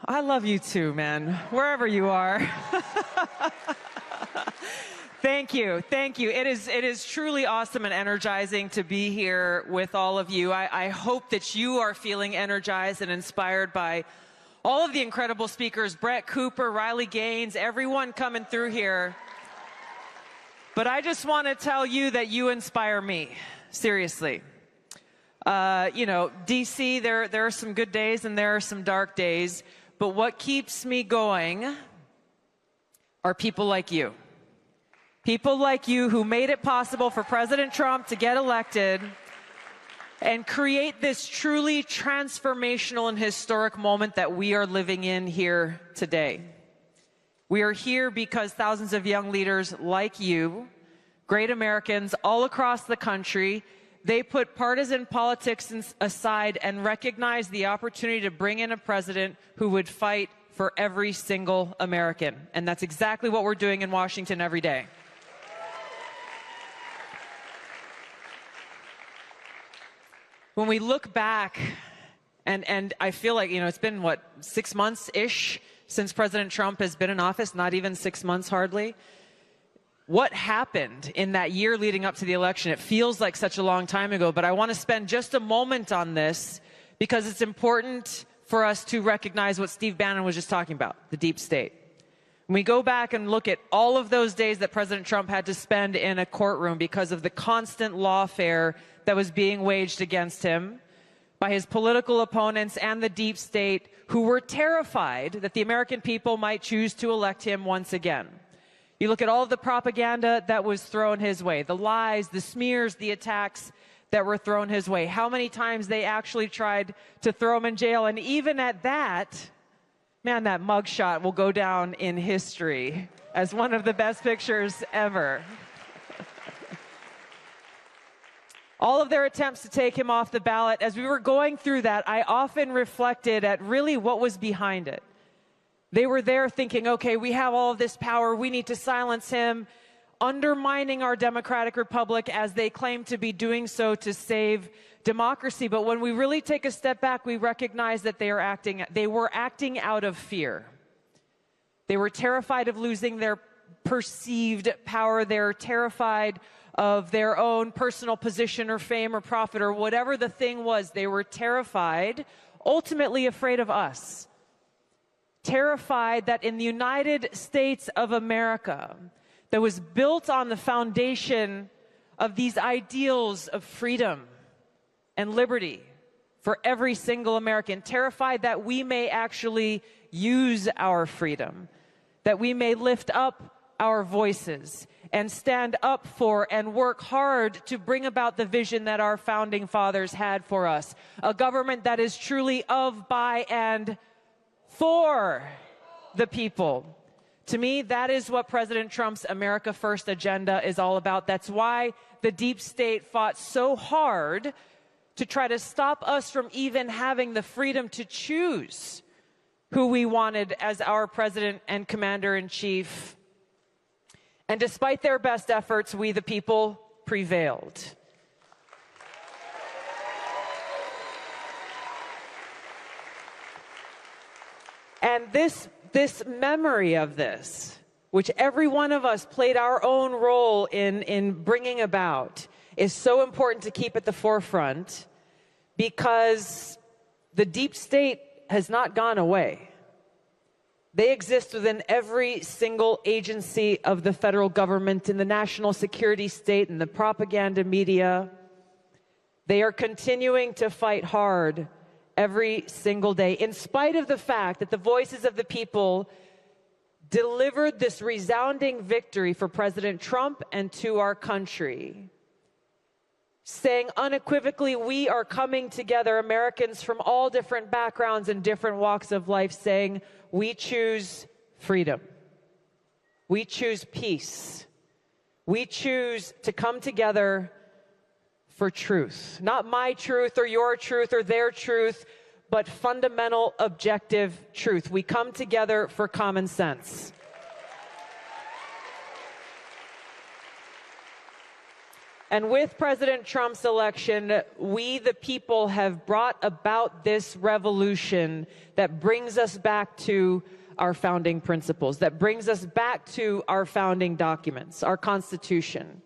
I love you too, man, wherever you are. Thank you. Thank you. It is truly awesome and energizing to be here with all of you. I hope that you are feeling energized and inspired by all of the incredible speakers, Brett Cooper, Riley Gaines, everyone coming through here. But I just want to tell you that you inspire me, seriously. You know, DC, there are some good days and there are some dark days, but what keeps me going are people like you. People like you who made it possible for President Trump to get elected and create this truly transformational and historic moment that we are living in here today. We are here because thousands of young leaders like you, great Americans all across the country, they put partisan politics aside and recognize the opportunity to bring in a president who would fight for every single American. And that's exactly what we're doing in Washington every day. When we look back, and I feel like, you know, it's been, what, 6 months-ish since President Trump has been in office, not even 6 months hardly. What happened in that year leading up to the election? It feels like such a long time ago, but I want to spend just a moment on this because it's important for us to recognize what Steve Bannon was just talking about, the deep state. When we go back and look at all of those days that President Trump had to spend in a courtroom because of the constant lawfare that was being waged against him by his political opponents and the deep state, who were terrified that the American people might choose to elect him once again. You look at all of the propaganda that was thrown his way, the lies, the smears, the attacks that were thrown his way, how many times they actually tried to throw him in jail. And even at that, man, that mugshot will go down in history as one of the best pictures ever. All of their attempts to take him off the ballot, as we were going through that, I often reflected at really what was behind it. They were there thinking, okay, we have all of this power, we need to silence him, undermining our democratic republic as they claim to be doing so to save democracy. But when we really take a step back, we recognize that they were acting out of fear. They were terrified of losing their perceived power. They're terrified of their own personal position or fame or profit or whatever the thing was. They were terrified, ultimately afraid of us. Terrified that in the United States of America, that was built on the foundation of these ideals of freedom and liberty for every single American, terrified that we may actually use our freedom, that we may lift up our voices and stand up for and work hard to bring about the vision that our founding fathers had for us, a government that is truly of, by, and for the people. To me, that is what President Trump's America First agenda is all about. That's why the deep state fought so hard to try to stop us from even having the freedom to choose who we wanted as our president and commander-in-chief. And despite their best efforts, we, the people, prevailed. And this memory of this, which every one of us played our own role in bringing about, is so important to keep at the forefront because the deep state has not gone away. They exist within every single agency of the federal government, in the national security state, and the propaganda media. They are continuing to fight hard every single day, in spite of the fact that the voices of the people delivered this resounding victory for President Trump and to our country, saying unequivocally, we are coming together, Americans from all different backgrounds and different walks of life, saying, we choose freedom. We choose peace. We choose to come together for truth. Not my truth or your truth or their truth, but fundamental, objective truth. We come together for common sense. And with President Trump's election, we, the people, have brought about this revolution that brings us back to our founding principles, that brings us back to our founding documents, our Constitution.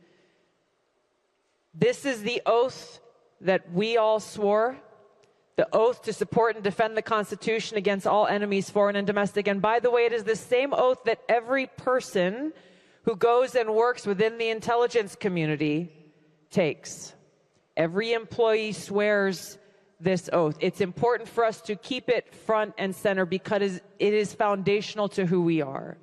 This is the oath that we all swore, the oath to support and defend the Constitution against all enemies, foreign and domestic. And by the way, it is the same oath that every person who goes and works within the intelligence community takes. Every employee swears this oath. It's important for us to keep it front and center because it is foundational to who we are.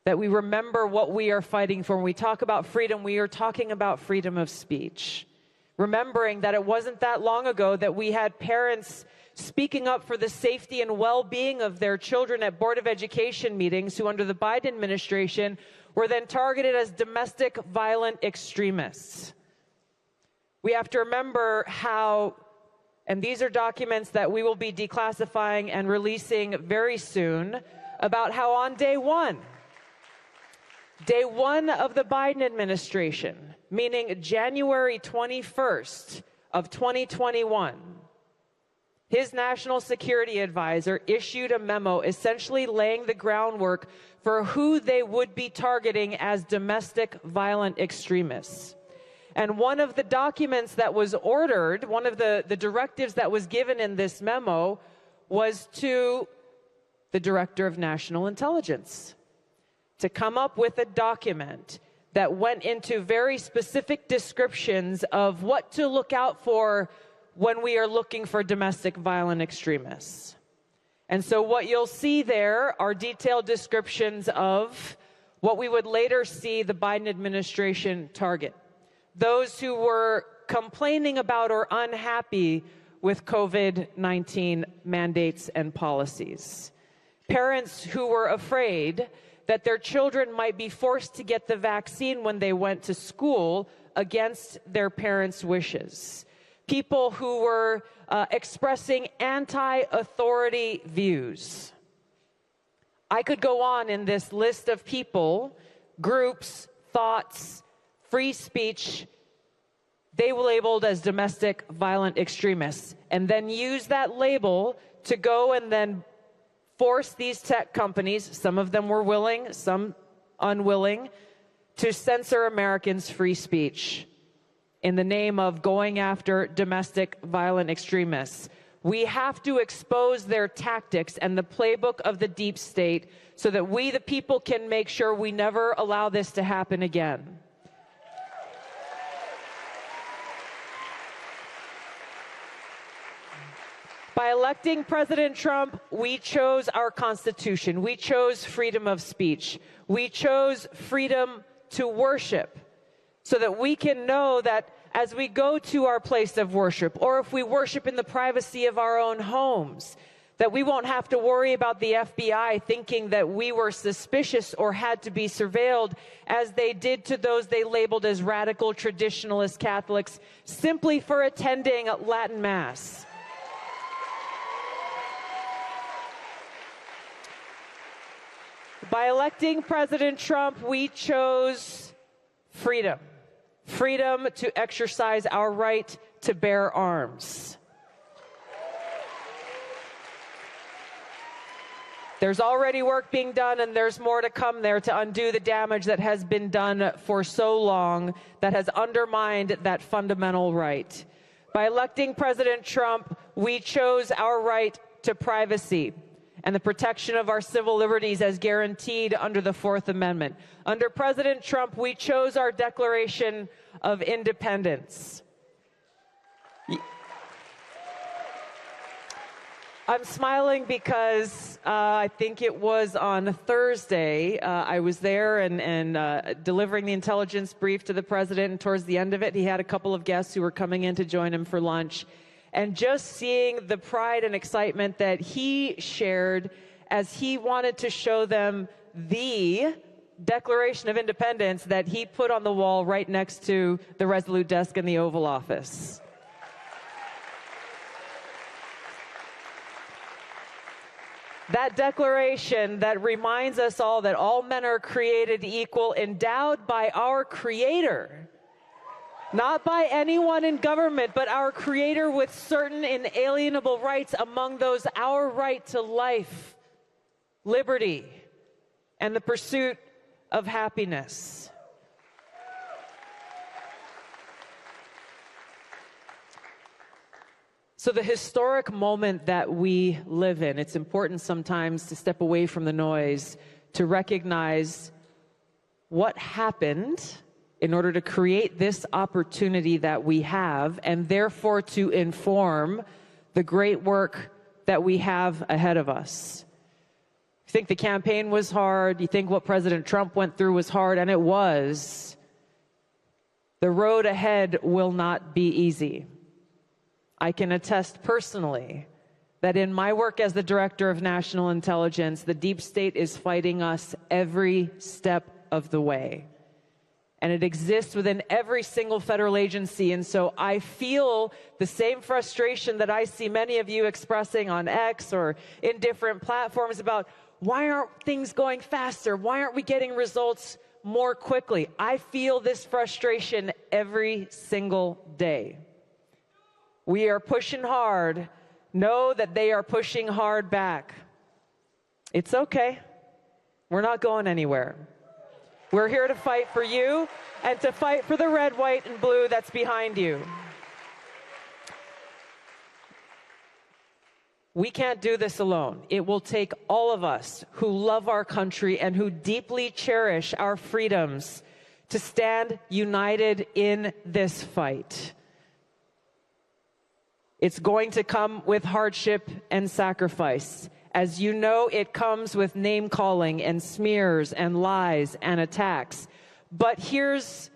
That we remember what we are fighting for. When we talk about freedom, we are talking about freedom of speech. Remembering that it wasn't that long ago that we had parents speaking up for the safety and well-being of their children at Board of Education meetings who, under the Biden administration, were then targeted as domestic violent extremists. We have to remember how, and these are documents that we will be declassifying and releasing very soon, about how on day one of the Biden administration, meaning January 21st of 2021, his national security advisor issued a memo essentially laying the groundwork for who they would be targeting as domestic violent extremists. And one of the documents that was ordered, one of the directives that was given in this memo was to the Director of National Intelligence to come up with a document that went into very specific descriptions of what to look out for when we are looking for domestic violent extremists. And so what you'll see there are detailed descriptions of what we would later see the Biden administration target. Those who were complaining about or unhappy with COVID-19 mandates and policies. Parents who were afraid that their children might be forced to get the vaccine when they went to school against their parents' wishes. People who were expressing anti-authority views. I could go on in this list of people, groups, thoughts, free speech, they were labeled as domestic violent extremists, and then use that label to go and then force these tech companies, some of them were willing, some unwilling, to censor Americans' free speech in the name of going after domestic violent extremists. We have to expose their tactics and the playbook of the deep state so that we, the people, can make sure we never allow this to happen again. By electing President Trump, we chose our Constitution. We chose freedom of speech. We chose freedom to worship so that we can know that as we go to our place of worship, or if we worship in the privacy of our own homes, that we won't have to worry about the FBI thinking that we were suspicious or had to be surveilled as they did to those they labeled as radical traditionalist Catholics simply for attending Latin Mass. By electing President Trump, we chose freedom. Freedom to exercise our right to bear arms. There's already work being done, and there's more to come there to undo the damage that has been done for so long that has undermined that fundamental right. By electing President Trump, we chose our right to privacy and the protection of our civil liberties as guaranteed under the Fourth Amendment. Under President Trump, we chose our Declaration of Independence. I'm smiling because I think it was on Thursday, I was there and delivering the intelligence brief to the president, and towards the end of it, he had a couple of guests who were coming in to join him for lunch. And just seeing the pride and excitement that he shared as he wanted to show them the Declaration of Independence that he put on the wall right next to the Resolute desk in the Oval Office. That declaration that reminds us all that all men are created equal, endowed by our Creator Not by anyone in government, but our Creator with certain inalienable rights, among those our right to life, liberty, and the pursuit of happiness. So the historic moment that we live in, it's important sometimes to step away from the noise, to recognize what happened in order to create this opportunity that we have, and therefore to inform the great work that we have ahead of us. You think the campaign was hard, you think what President Trump went through was hard, and it was. The road ahead will not be easy. I can attest personally that in my work as the Director of National Intelligence, the deep state is fighting us every step of the way. And it exists within every single federal agency. And so I feel the same frustration that I see many of you expressing on X or in different platforms about why aren't things going faster? Why aren't we getting results more quickly? I feel this frustration every single day. We are pushing hard. Know that they are pushing hard back. It's okay. We're not going anywhere. We're here to fight for you and to fight for the red, white, and blue that's behind you. We can't do this alone. It will take all of us who love our country and who deeply cherish our freedoms to stand united in this fight. It's going to come with hardship and sacrifice. As you know, it comes with name-calling and smears and lies and attacks. But here's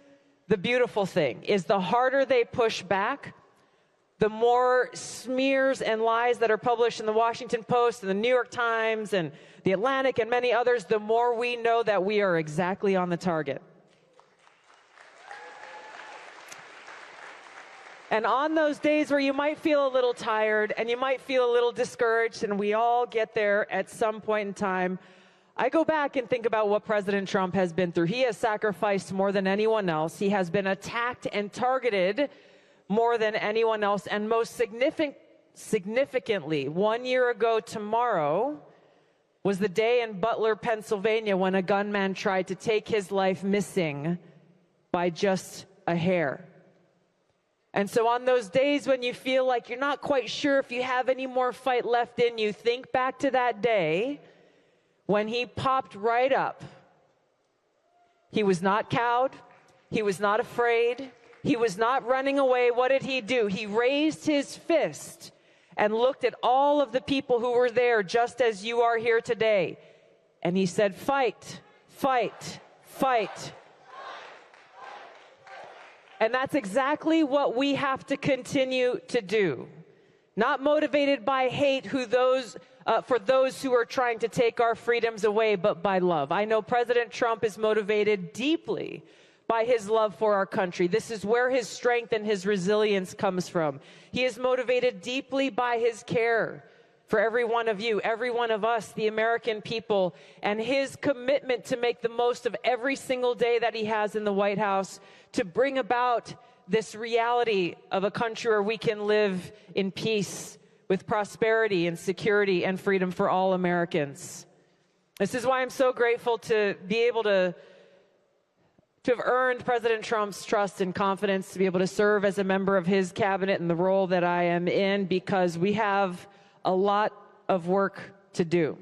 the beautiful thing, is the harder they push back, the more smears and lies that are published in the Washington Post and the New York Times and the Atlantic and many others, the more we know that we are exactly on the target. And on those days where you might feel a little tired and you might feel a little discouraged, and we all get there at some point in time, I go back and think about what President Trump has been through. He has sacrificed more than anyone else. He has been attacked and targeted more than anyone else. And most significantly, 1 year ago tomorrow was the day in Butler, Pennsylvania, when a gunman tried to take his life missing by just a hair. And so on those days when you feel like you're not quite sure if you have any more fight left in you, think back to that day when he popped right up. He was not cowed. He was not afraid. He was not running away. What did he do? He raised his fist and looked at all of the people who were there, just as you are here today. And he said, fight, fight, fight. And that's exactly what we have to continue to do. Not motivated by hate for those who are trying to take our freedoms away, but by love. I know President Trump is motivated deeply by his love for our country. This is where his strength and his resilience comes from. He is motivated deeply by his care for every one of you, every one of us, the American people, and his commitment to make the most of every single day that he has in the White House to bring about this reality of a country where we can live in peace with prosperity and security and freedom for all Americans. This is why I'm so grateful to be able to have earned President Trump's trust and confidence, to be able to serve as a member of his cabinet in the role that I am in, because we have a lot of work to do.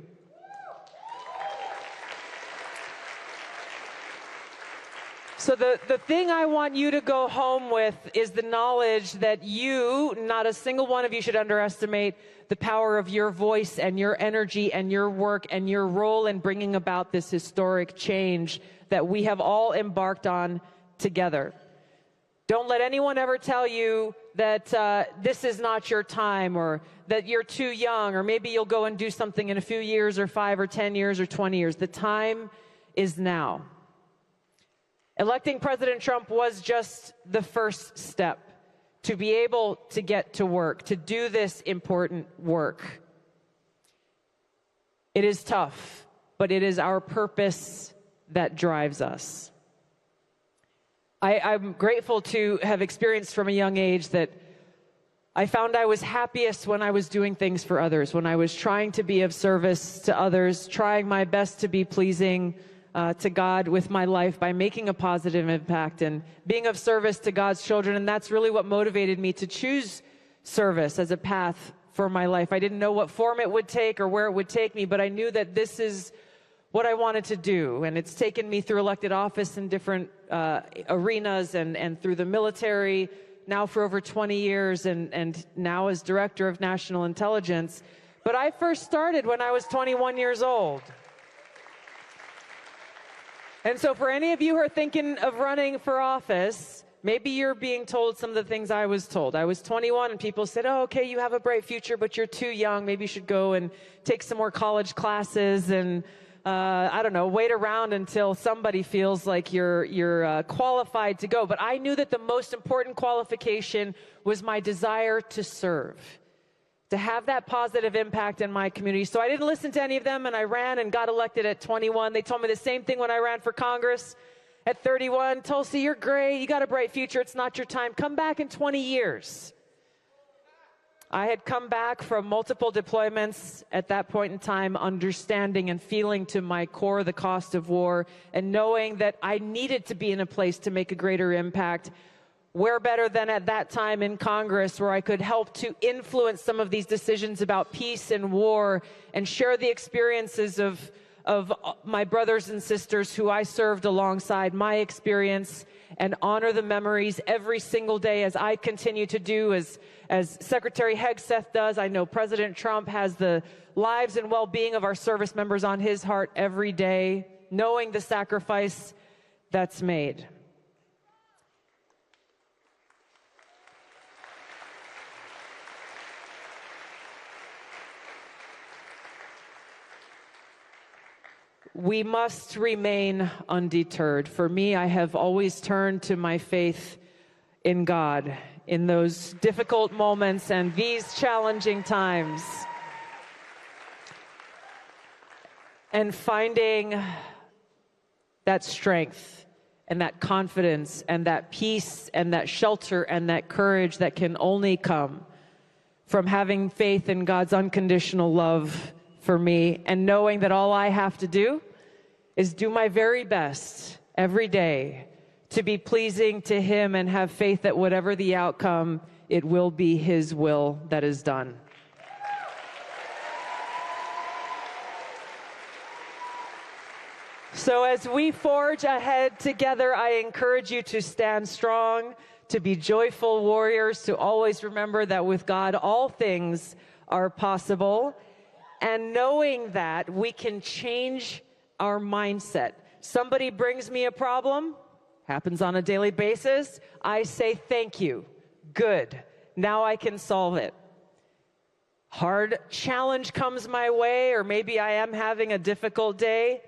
So the thing I want you to go home with is the knowledge that you, not a single one of you, should underestimate the power of your voice and your energy and your work and your role in bringing about this historic change that we have all embarked on together. Don't let anyone ever tell you that this is not your time, or that you're too young, or maybe you'll go and do something in a few years or 5 or 10 years or 20 years. The time is now. Electing President Trump was just the first step to be able to get to work, to do this important work. It is tough, but it is our purpose that drives us. I'm grateful to have experienced from a young age that I found I was happiest when I was doing things for others, when I was trying to be of service to others, trying my best to be pleasing to God with my life by making a positive impact and being of service to God's children. And that's really what motivated me to choose service as a path for my life. I didn't know what form it would take or where it would take me, but I knew that this is what I wanted to do. And it's taken me through elected office in different arenas and through the military, now for over 20 years, and now as Director of National Intelligence. But I first started when I was 21 years old. And so for any of you who are thinking of running for office, maybe you're being told some of the things I was told. I was 21 and people said, oh, okay, you have a bright future, but you're too young. Maybe you should go and take some more college classes and, I don't know, wait around until somebody feels like you're qualified to go. But I knew that the most important qualification was my desire to serve, to have that positive impact in my community. So I didn't listen to any of them, and I ran and got elected at 21. They told me the same thing when I ran for Congress at 31. Tulsi, you're great. You got a bright future. It's not your time. Come back in 20 years. I had come back from multiple deployments at that point in time, understanding and feeling to my core the cost of war and knowing that I needed to be in a place to make a greater impact. Where better than at that time in Congress, where I could help to influence some of these decisions about peace and war and share the experiences of my brothers and sisters who I served alongside, my experience, and honor the memories every single day as I continue to do, as Secretary Hegseth does. I know President Trump has the lives and well-being of our service members on his heart every day, knowing the sacrifice that's made. We must remain undeterred. For me, I have always turned to my faith in God in those difficult moments and these challenging times. And finding that strength and that confidence and that peace and that shelter and that courage that can only come from having faith in God's unconditional love for me, and knowing that all I have to do is do my very best every day to be pleasing to Him and have faith that whatever the outcome, it will be His will that is done. So as we forge ahead together, I encourage you to stand strong, to be joyful warriors, to always remember that with God all things are possible. And knowing that we can change our mindset. Somebody brings me a problem, happens on a daily basis. I say, thank you. Good. Now I can solve it. Hard challenge comes my way, or maybe I am having a difficult day.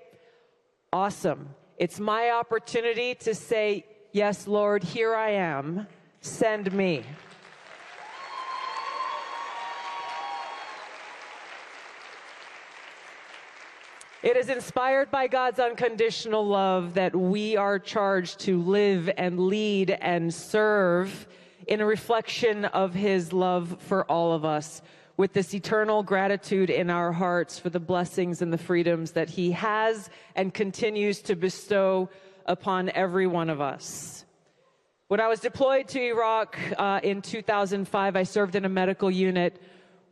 Awesome. It's my opportunity to say, yes, Lord, here I am. Send me. It is inspired by God's unconditional love that we are charged to live and lead and serve in a reflection of His love for all of us, with this eternal gratitude in our hearts for the blessings and the freedoms that He has and continues to bestow upon every one of us. When I was deployed to Iraq in 2005, I served in a medical unit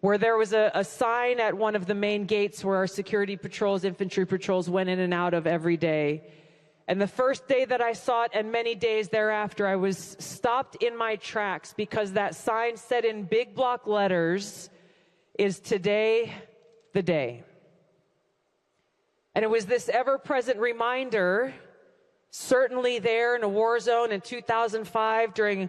where there was a sign at one of the main gates where our security patrols, infantry patrols went in and out of every day. And the first day that I saw it, and many days thereafter, I was stopped in my tracks because that sign said in big block letters, "Is today the day?" And it was this ever-present reminder, certainly there in a war zone in 2005 during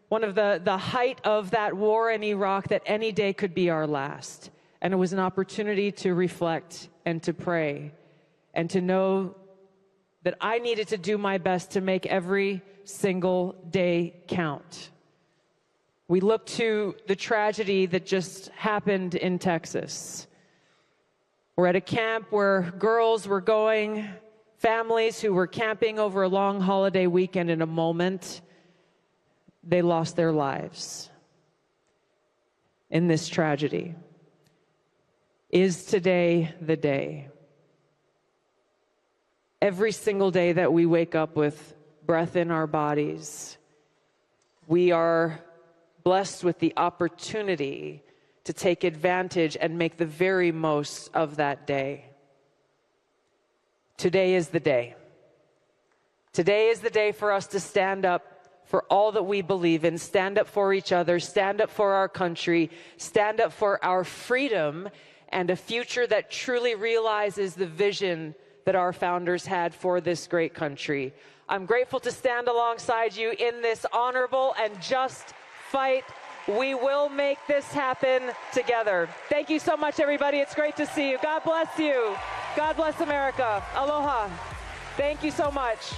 one of the height of that war in Iraq, that any day could be our last. And it was an opportunity to reflect and to pray and to know that I needed to do my best to make every single day count. We look to the tragedy that just happened in Texas. We're at a camp where girls were going Families who were camping over a long holiday weekend, in a moment, they lost their lives in this tragedy. Is today the day? Every single day that we wake up with breath in our bodies, we are blessed with the opportunity to take advantage and make the very most of that day. Today is the day. Today is the day for us to stand up for all that we believe in, stand up for each other, stand up for our country, stand up for our freedom and a future that truly realizes the vision that our founders had for this great country. I'm grateful to stand alongside you in this honorable and just fight. We will make this happen together. Thank you so much, everybody. It's great to see you. God bless you. God bless America. Aloha. Thank you so much.